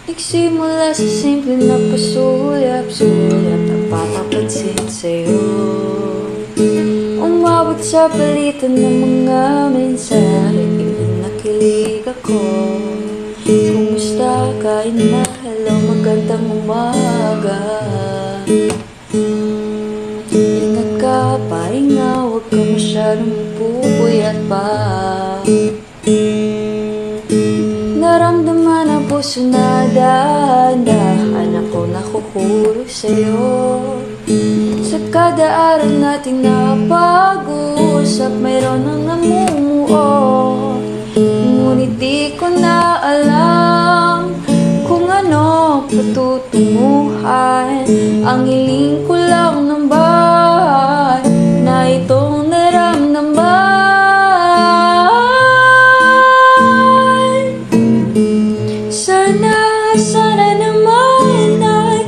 Nagsimula sa simple na pasulyap-sulyap na papapansin sa'yo. Umabot sa palitan ng mga mensahe, nakilig ako. Kumusta, kain na, hello, magandang umaga. Ingat ka, pahinga, huwag ka masyadong pupuyat pa. Naramdaman ang puso na dahan-dahan ako nakukulog sa'yo. Sa kada araw nating napag-uusap, mayroon ang namumuo. Ngunit di ko na alam kung ano patutunguhan. Ang hiling ko lang ng bahay na itong naramdaman. Sana naman ay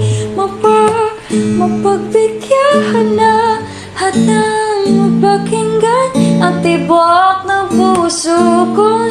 mapagbigyan na at nang mapakinggan ang tibok ng puso ko.